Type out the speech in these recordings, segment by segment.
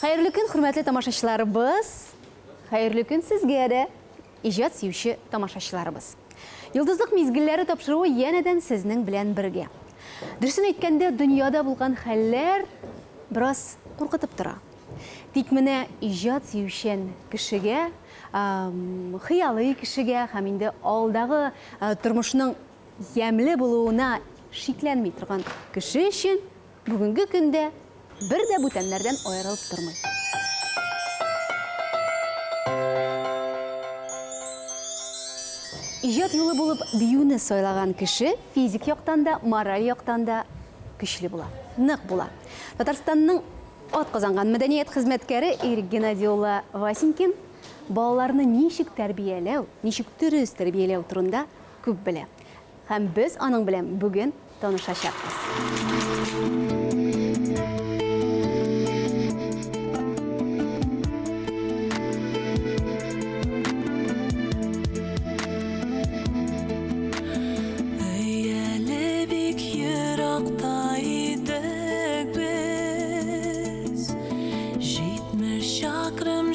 Hayırlı gün, hürmetli tamaşaçılarımız. Hayırlı gün sizге de, icad sevişi tamaşaçılarımız. Yıldızlık mezgilleri tapşırığı yeniden sizning bilen birge. Dürüsün aytkanda dünyada bulgan haller biraz korkutup tura. Тик менә ижад сөючән кешегә, хыялый кешегә һәм инде алдагы тормышның ямьле булуына шикләнми торган кеше өчен бүгенге көндә бер дә бүтәннәрдән аерылып тормый. Ижад юлы булып биюне сайлаган кеше физик яктан да, мораль яктан да көчле була, нык була. Татарстанның атказанган мәдәният хезмәткәре Ирек Геннадий улы Васенькин балаларны ничек тәрбияләү, ничек дөрес тәрбияләү турында күп белә. Һәм без аның белән бүген танышачакбыз.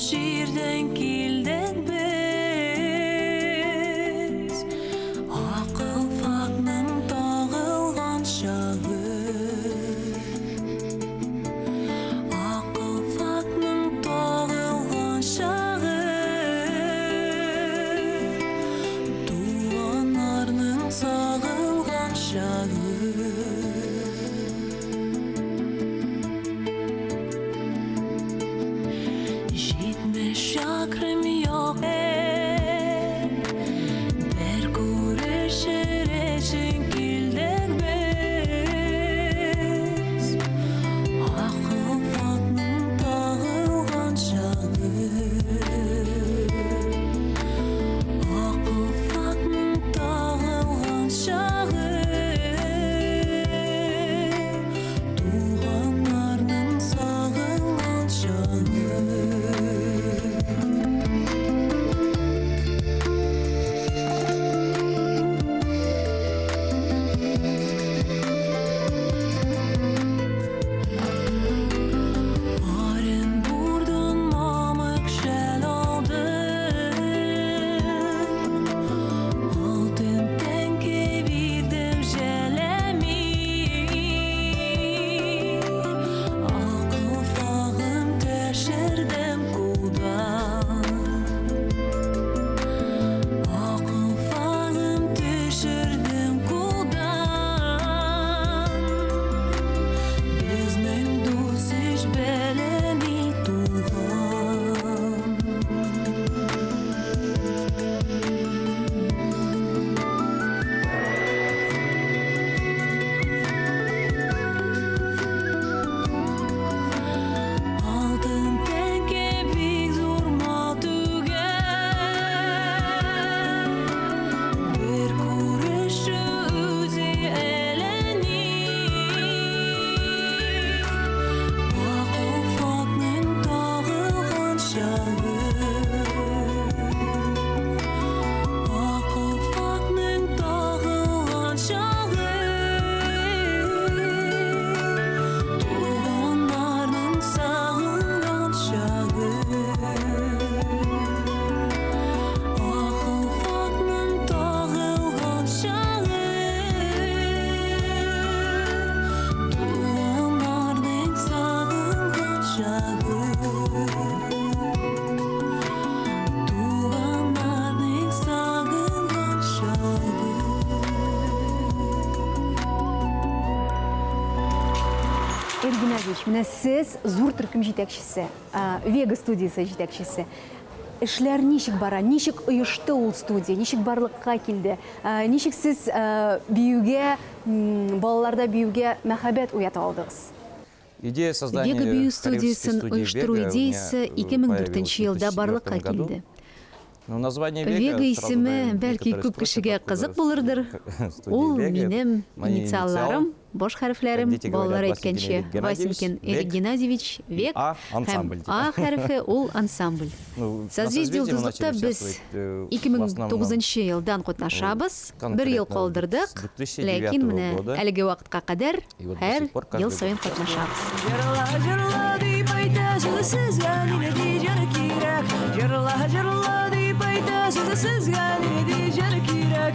Şirden kilden biz Akıl faknın dağılgan şağı Akıl faknın dağılgan şağı Duanlarının sağılgan şağı Şakrım yok bir kuruşur için kilden biz Akıl faknın dağılgan şağı Akıl faknın dağılgan şağı Tuğanlarının sağılgan şağı Менә сез зур төркем җитәкчесе, Вега студиясе җитәкчесе. Эшләр ничек бара, ничек оешты ул студия, ничек барлыкка килде, ничек сез биюгә, балаларда биюгә мәхәббәт уята алдыгыз? Идея создания Вега бию студиясын оештыру идеясы 2004 елда барлыкка килде. Вега исеме бәлки күп кешегә кызык булырдыр. Ул минем инициалларым, бош хәрефләрем, балалар әйткәнчә, Васенькин Ирек Геннадьевич, Вег һәм А хәрефе ул ансамбль. Созвездие йолдызлыкта без 2009 елдан катнашабыз, бер ел калдырдык, ләкин менә әлеге вакытка кадәр һәр ел сайын катнашабыз. Sözü sizga nene dijer kirak Jırla jırla deyip ayta Sözü sizga nene dijer kirak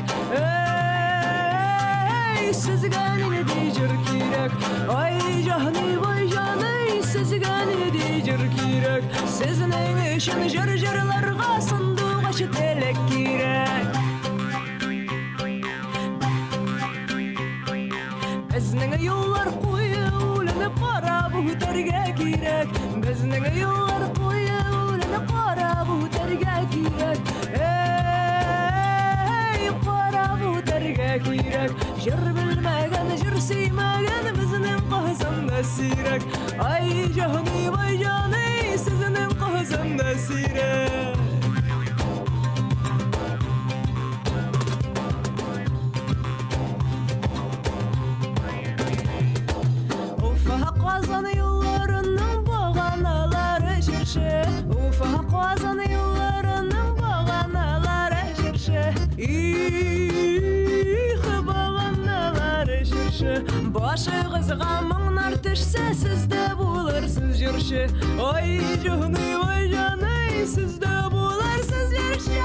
Ey sizga nene dijer kirak Ay jahni vay jani sizga nene dijer kirak Sizning üçün jır-jırlarga sunduq aşı telek kirak Bizning yollar qo'yulanib qarab o'targa kerak Bizning yollar qo'yulanib qarab o'targa kerak Ey qarab o'targa kerak Jir bilmagan jir siymagan bizning qozonda siyrak Ay joni voy joni sizning qozonda siyrak Qazan yollarının bağanaları şirşe Ufak qazan yollarının bağanaları şirşe bağanaları şirşe Başığızga mыңnar düşse sizde bularsız жүрші Ay canı vay canı sizde bularsız жүрші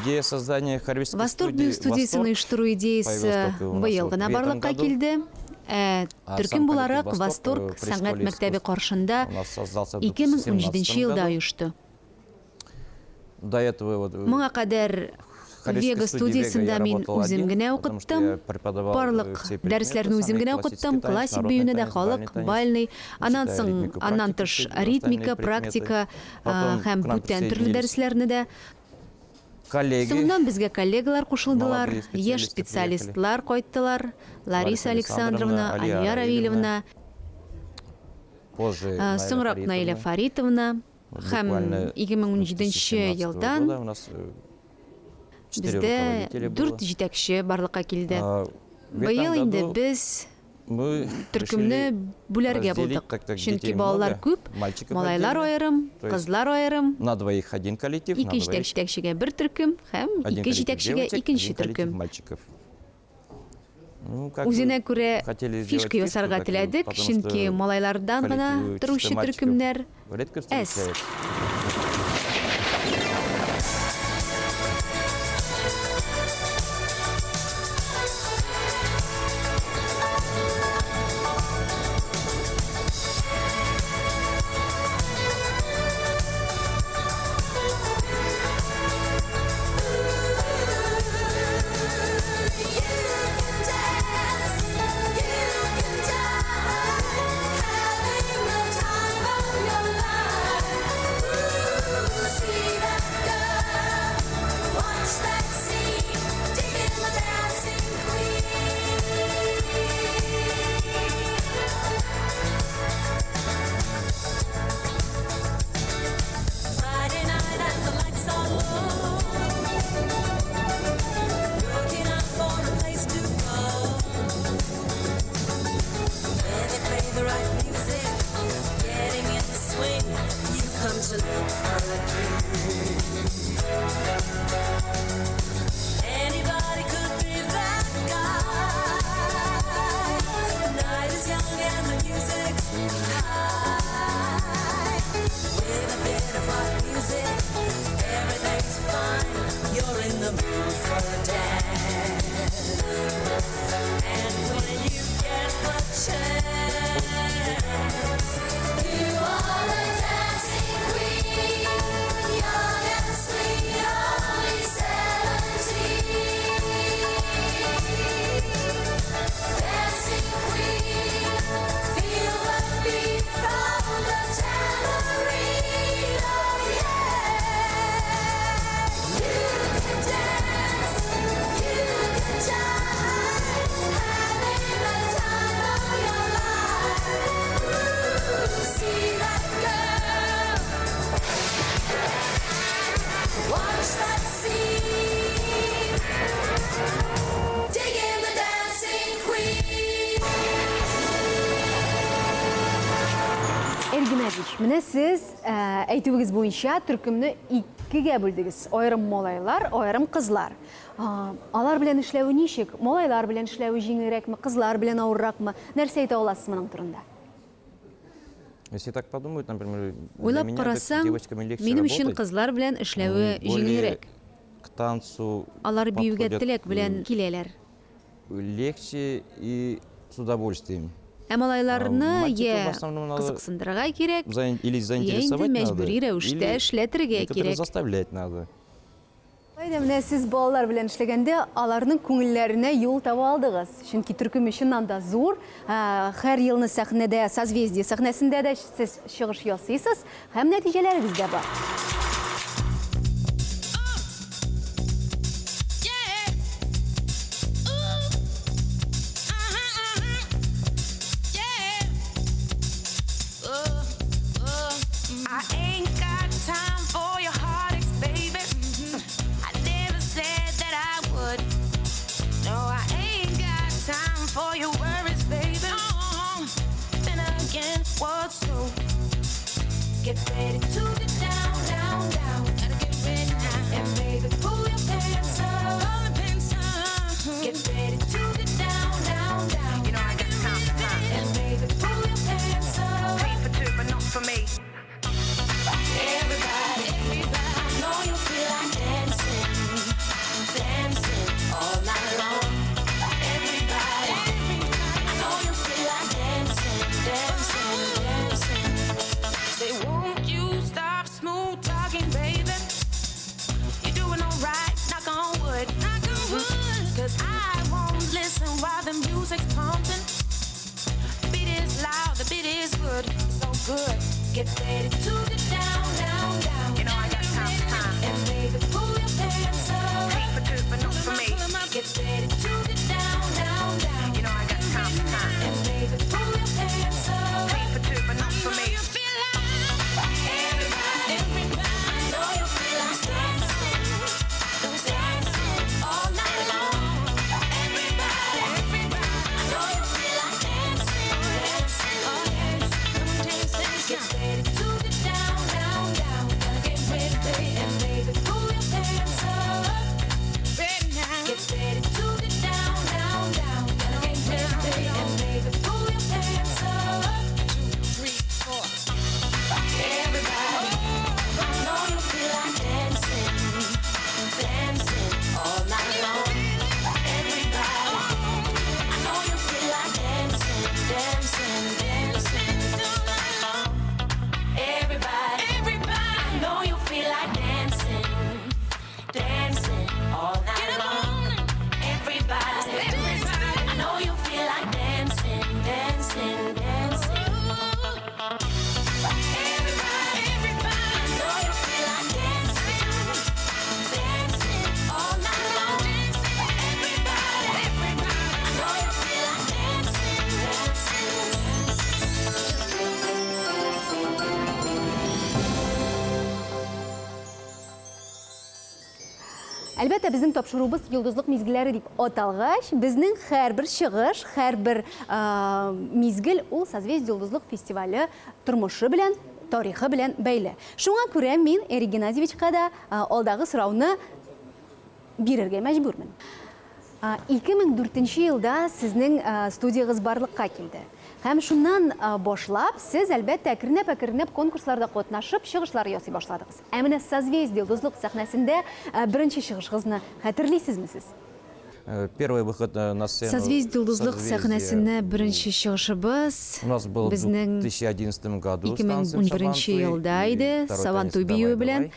Идея создания хорвестской Восторг бил студиясының ұйыштыру идеясы быйылғына барлыққа келді. Түркім боларақ Восторг сәңғат мәктәбі қаршында 2017 жылда ұйышты. Мұңа қадар Вега студиясында мен өзім гіне оқыттым, барлық дәріслерін өзім гіне оқыттым, классик бейуні де халық, бальный, анан тыш ритмика, практика, һәм бүттен түрлі дәріслеріні де. Соңдан бізге коллегалар қошылдылар, еш специалистлар қойттылар, Лариса Александровна, Алия Равилевна, соңырақ Наиля Фаритовна, һәм 2017 жылдан бізде 4 жетекші барлыққа келді. Бұйыл енді біз түркімні бүлерге болдық. Чүнки балалар көп, малайлар ойырым, қызлар ойырым. На двоих один коллектив, Екі жетекшіге бір түркім, һәм екі жетекшіге екінші түркім. Өзіне көре фишка ясарға тіледік, чүнки малайлардан ғана тұрушы түркімдер әз. Having the time of your life Менә сез әйтүегез буенча төркемне икегә бүлдегез. Аерым малайлар, аерым кызлар. Алар белән эшләү ничек? Малайлар белән эшләү җиңелрәкме, кызлар белән авырракмы? Нәрсә әйтә аласыз моның турында? Если так подумают, например, для Уйлап меня карасаң, девочками легче минем өчен работать. кызлар белән эшләүе Более җиңелрәк. к танцу Алар биюгә подходят, теләк белән киләләр. легче и с удовольствием. Ә малайларны мальчиков я в основном надо кызыксындырырга кирәк, Или заинтересовать надо, мәҗбүри рәвештә или эшләтергә некоторые кирәк. заставлять надо. Айда менә сез балалар белән эшләгәндә аларның күңелләренә юл таба алдыгыз. Чөнки төркем чыннан да зур. Һәр елны сәхнәдә, созвездие сәхнәсендә дә сез чыгыш ясыйсыз һәм нәтиҗәләрегез дә бар. I ain't got time for your heartaches, baby. I never said that I would. No, I ain't got time for your worries, baby. Then again, what's new? Get ready to get down, down, down. Gotta get ready now. And baby, pull your pants up. Pull your pants up. Get ready to get down, down, down. You know I got time. And baby, pull your pants up. Pay for two, but not for me. Everybody, I know you feel like dancing, dancing all night long. Everybody, I know you feel like dancing, dancing, dancing. Say, won't you stop smooth talking, baby? You're doing alright, knock on wood, knock on wood. 'Cause I won't listen while the music's pumping. The beat is loud, the beat is good, so good. Get ready to get down, down, down. You know I got time. And baby, pull your pants up. Pay for two, but not for me. Get ready to get down, down, down. You know I got time. And baby, pull your pants up. Pay for two, but not for me. Everybody, I know you feel like dancing, dancing all night long. Everybody, I know you feel like dancing, dancing, dancing. Get ready to get down, down, down. Gotta get ready, baby, and baby, pull your pants up. Ready now. Get ready to get down, down, down. Gotta get ready, baby, and baby, pull your pants up. 2, 3, 4. Everybody, I know you feel like dancing, dancing all night long. Everybody, I know you feel like dancing, dancing, dancing all night long. Everybody, I know you feel like dancing, dancing all night long. Everybody, I know you feel like dancing, dancing, dancing. Everybody, I know you feel like dancing, dancing all night long. Everybody, I know you feel like dancing, Әлбәттә, безнең тапшыруыбыз йолдызлык мизгелләре дип аталгач, безнең һәрбер чыгыш, һәрбер мизгел ул созвездие йолдызлык фестивале тормышы белән, тарихы белән бәйле. Шуңа күрә мин Эрик Геннадьевичка да алдагы сорауны бирергә мәҗбүрмен. 2004 елда сезнең студиягыз барлыкка килде. Һәм шуннан башлап, сез әлбәттә әкренәп конкурсларда катнашып, чыгышлар ясый башладыгыз. Ә менә созвездие йолдызлык сәхнәсендә беренче чыгышыгызны хәтерлисезме сез? Первый выход на сцену. Созвездие йолдызлык сәхнәсенә беренче чыгышыбыз У нас был в безнең 2011 году 2011 елда иде, Сабантуй бию белән.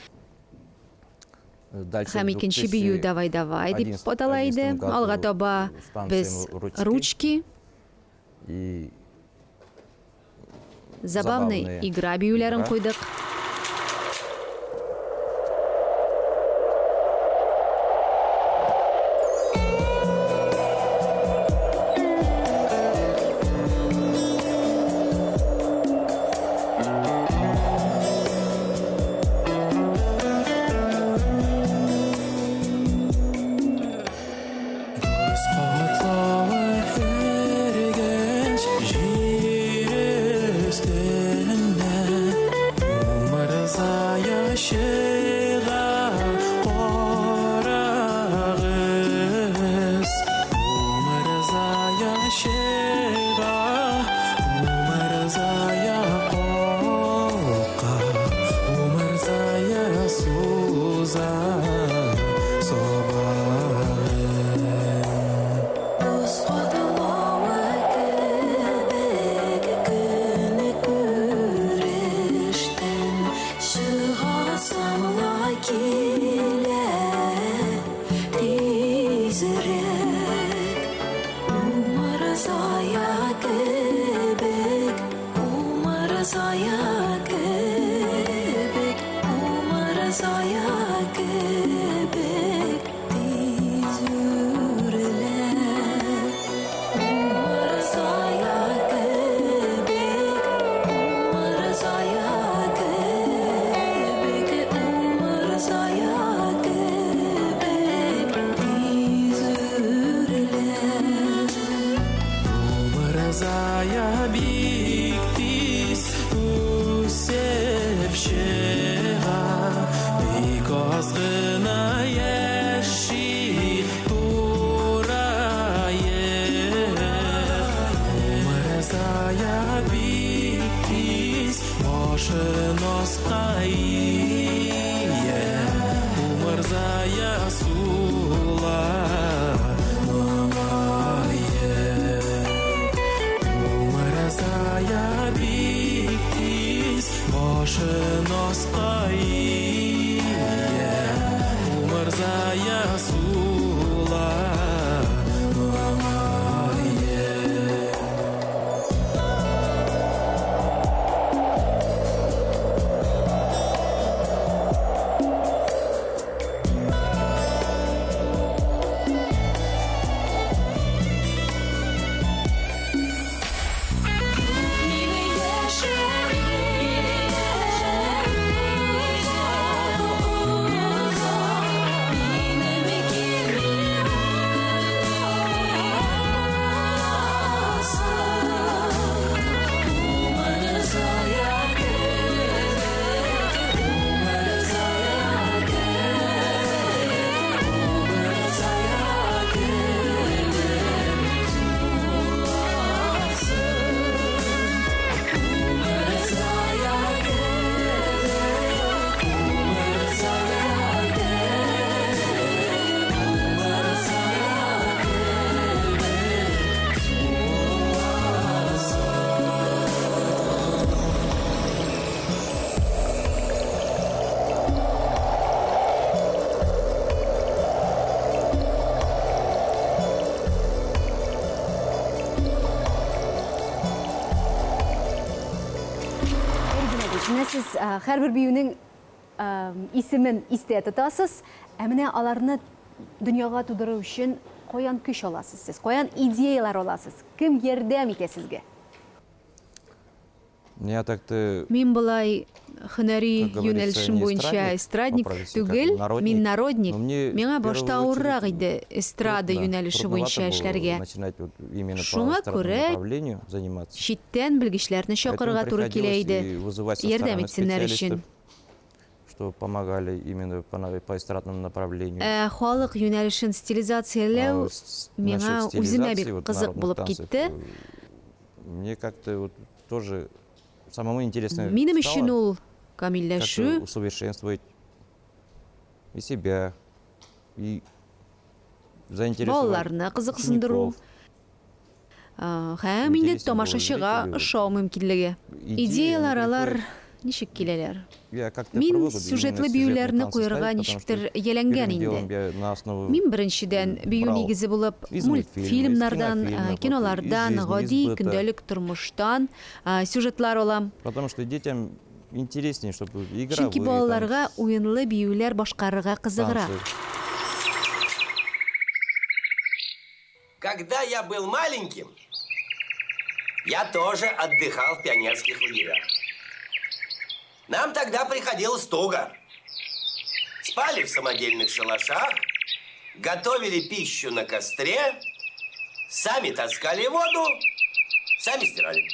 Һәм икенче бию «Давай, давай» дип атала иде. Алга таба без «Ручки», и забавный игра биюләрен куйдык. Җир өстеннән биіктес өсіп шыға бейкоз ғына яши турайы өмірзая биіктес машиносқайы өмірзая сула Умырзая биктис башыносқайы Умырзая сула Сіз әрбір биюнің исемен исте тұтасыз, әміне аларны дүнияға тудыру үшін қоян күш оласыз сіз, қоян идеялар оласыз, кім ердем ете сізге? Я так-то... Мен бұлай хынари юнәлішім бойынша эстрадник түгел, мен народник. Меңа башта ауыррақ еді эстрада юнәліші бойынша эшләргә. Шуңа күрә шиттен білгішләрні шақырға туры келейді, ердем етсінлер үшін. Что помогали именно по эстрадному направлению. Халық юнәлішін стилизациялау меңа үзіме бек қызық болып кетті. Мне как-то тоже самому интересно Минем үшін ол камилләшу, как усовершенствовать и себя, и заинтересовать балаларны қызықсындыру. Һәм инде тамашашыға ошау мөмкинлеге. Идеялар алар ничек киләләр? Мин сюжетлы биюләрне куярга ничектер яләнгән инде. Мин беренчедән бию нигезе булып мультфильмнардан, кинолардан, гади көндәлек тормыштан сюжетлар алам. Потому что детям интереснее, чтобы игра. Чөнки балаларга уенлы биюләр башкарырга кызыграк. Когда я был маленьким, я тоже отдыхал в пионерских лагерях. Нам тогда приходилось туго. Спали в самодельных шалашах, готовили пищу на костре, сами таскали воду, сами стирали.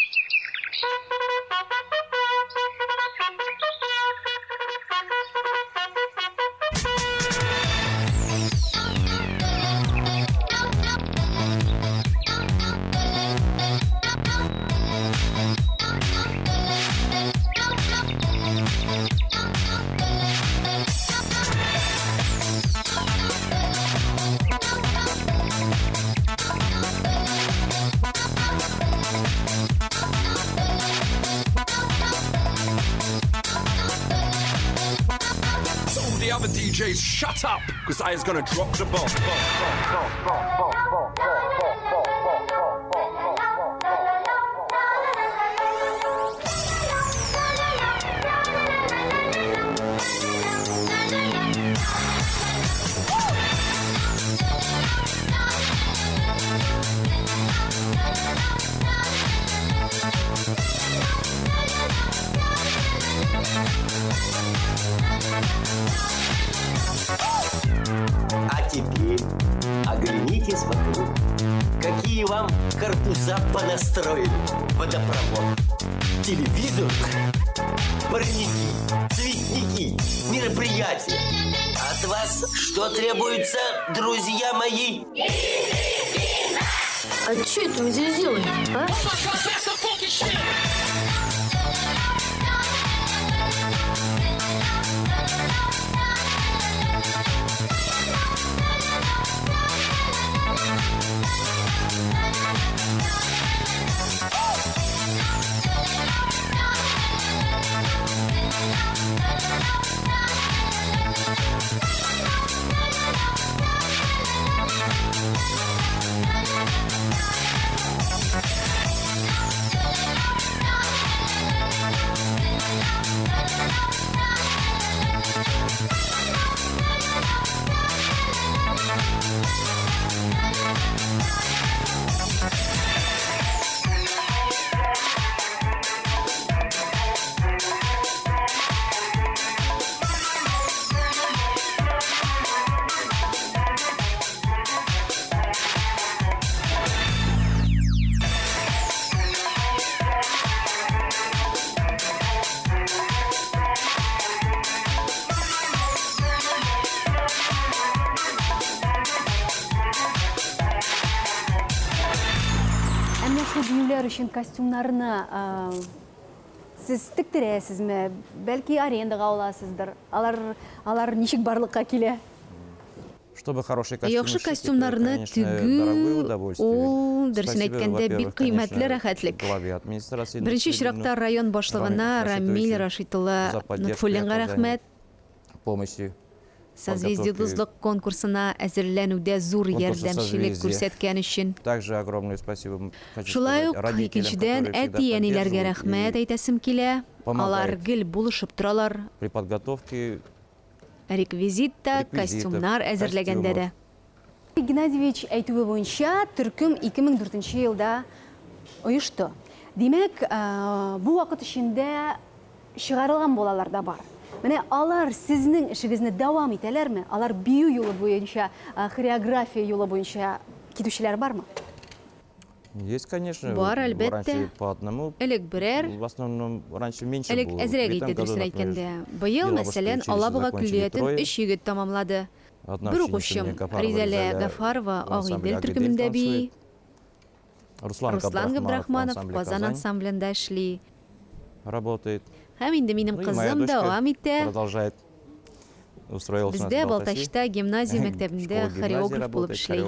The other DJs shut up, because I was gonna drop the bomb. А теперь оглянитесь вокруг. какие вам корпуса понастроили. Водопровод, телевизор, парники, цветники, мероприятия. От вас что требуется, друзья мои? А что это мы здесь делаем, а? Düğünler için kostümlerini siz tіктіресіз mi? Belki arендаға аласыздар. Алар ничек барлыққа келе? Чтобы хороший костюм Яхшы костюмнарны тігу, ол дұрысын әйткәндә бик кыйммәтле рәхәтлек. Беренче чиракта район башлыгына Рамил Рашитулла Нутфуллинга рәхмәт. Созвездиелык конкурсына әзерләнүдә зур ярдәмчелек күрсәткән өчен. Также огромное спасибо. Шулай ук икенчедән әти-әниләргә рәхмәт әйтәсем килә. Алар гел булышып торалар. При подготовке Реквизитта, костюмнар әзерләгәндә дә. Геннадьевич әйтүе буенча, төркем 2004 елда оешты. Димәк, бу вакыт эчендә чыгарылган балалар да бар. Менә алар сезнең эшегезне дәвам итәләрме? Алар бию юлы буенча, хореография юлы буенча китүчеләр бармы? Есть, конечно. Бар, әлбәттә. Раньше по одному. Элек берәр. В основном раньше меньше Элек было. әзрәк итә дөресен әйткәндә. Быел, мәсәлән, Алабуга күллиятен 3 егет тамамлады. Бер укучым Ризалә Гафарова Агыйдел төркемендә бии. Руслан Габдрахманов Казан ансамблендә эшли. Работает. Һәм инде минем кызым дәвам итә. Продолжает. Устроился на Бездә Балтачта гимназия мәктәбендә хореограф булып эшли.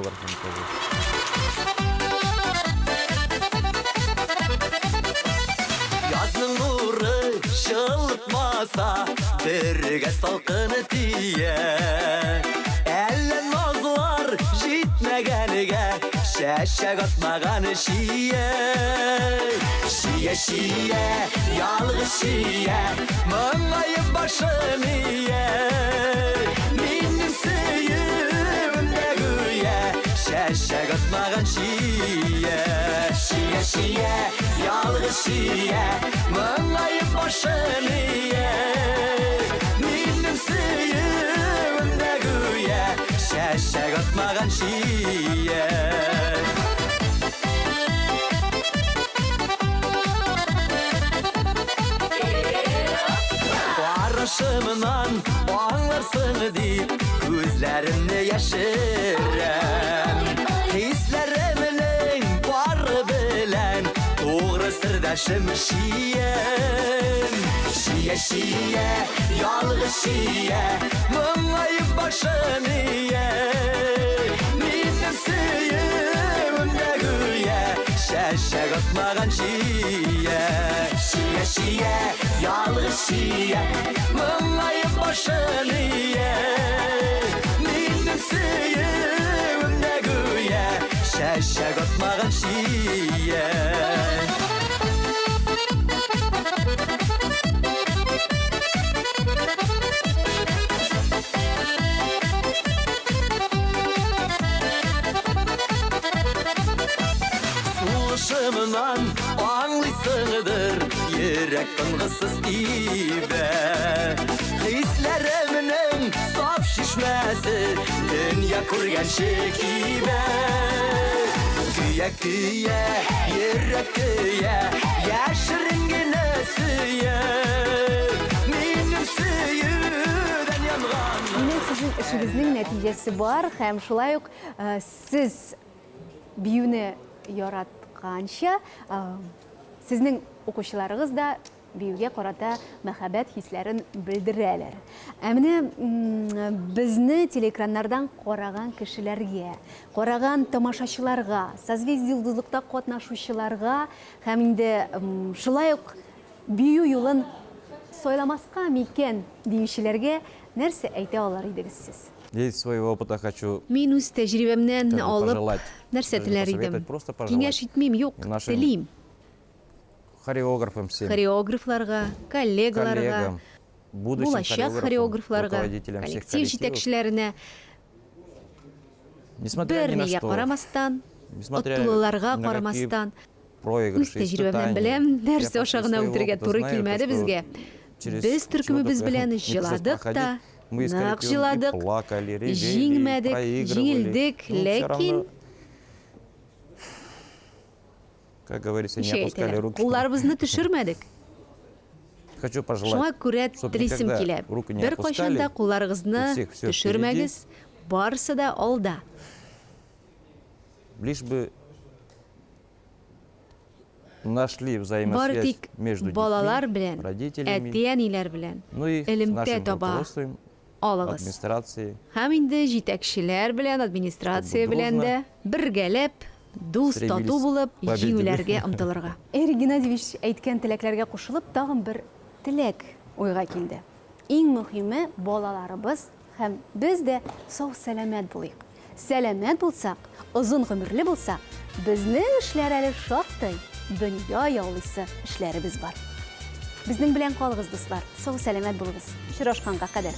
Yazның нуры жылытмаса, бергә салкыны тия. Әллә назлар җитмәгәнегә, шәшәк атмаган шия. Шия, ялгыз шия, моңаеп башын ия. Минем сөюемдә гүя, шәшәк атмаган шия. Шия, ялгыз шия, моңаеп башын ия. Минем сөюемдә гүя, шәшәк атмаган шия. Карашымнан аңларсың дип, күзләремне яшерәм. Хисләремнең бары белән, тугры сердәшем шием. Шия, ялгыз шия, моңаеп башын ия. Минем сөюемдә гүя, шәшәк атмаган шия. Шия, ялгыз шия, моңаеп башын ия. Минем сөюемдә гүя, шәшәк атмаган шия. Сулышымнан аңлыйсыңдыр, йөрәк тынгысыз ибә. Хисләремнең саф шишмәсе, дөнья күргәнче кибә. көйе, йөрәк көйе, яшерен генә сөйе. Минем сөюдән янган. Демәк, сезнең эшегезнең нәтиҗәсе бар һәм шулай ук сез биюне яратканча, сезнең укучыларыгыз да биюгә карата мәхәббәт хисләрен белдерәләр. Ә менә безне телеэкраннардан караган кешеләргә, караган тамашачыларга, созвездие йолдызлыкта катнашучыларга һәм инде шулай ук бию юлын сайламаска микән диючеләргә нәрсә әйтә алар идегез сез? Я из своего опыта хочу Мин үз тәҗрибәмнән Как бы алып пожелать. нәрсә Даже теләр идем? посоветовать, просто пожелать. Киңәш итмим, юк, Нашим телим. хореографам всем, Хореографларга, коллегаларга, коллегам, будущим булачак хореографларга, руководителям всех коллектив коллективов. җитәкчеләренә Несмотря ни на бернигә что, карамастан, несмотря оттылыларга ни на какие карамастан, үз проигрыши, тәҗрибәмнән испытания, беләм, я нәрсә после аша гына своего үтергә опыта туры знаю, килмәде то, что безгә. через Без чего төркемебез такое белән не пришлось җыладык та, проходить. Мы из нык коллектива и җыладык, плакали, ревели, җиңмәдек, проигрывали. җиңелдек, Но всё ләкин равно, как говорится, не опускали руки. кулларыбызны төшермәдек. Хочу Шуңа пожелать, күрә чтоб телисем никогда килә. руки не Бер кайчан да опускали, кулларыгызны у всех всё төшермәгез, барысы да алда. лишь бы нашли Бары взаимосвязь тик между балалар детьми, белән, родителями, әти-әниләр белән ну и с элемтә нашим таба руководством, алыгыз. администрацией. Һәм инде җитәкчеләр белән, администрация Чтобы белән дружно дә бергәләп, дус стремились тату булып, победить. җиңүләргә омтылырга. Игорь Геннадьевич әйткән теләкләргә кушылып, тагын бер теләк уйга килде. Иң мөһиме балаларыбыз һәм без дә сау-сәламәт булыйк. Сәламәт булсак, озын гомерле булсак, безнең эшләр әле шактый дөнья яулыйсы эшләребез бар. Безнең белән калыгыз, дуслар. Сау-сәламәт булыгыз. Очрашканга кадәр.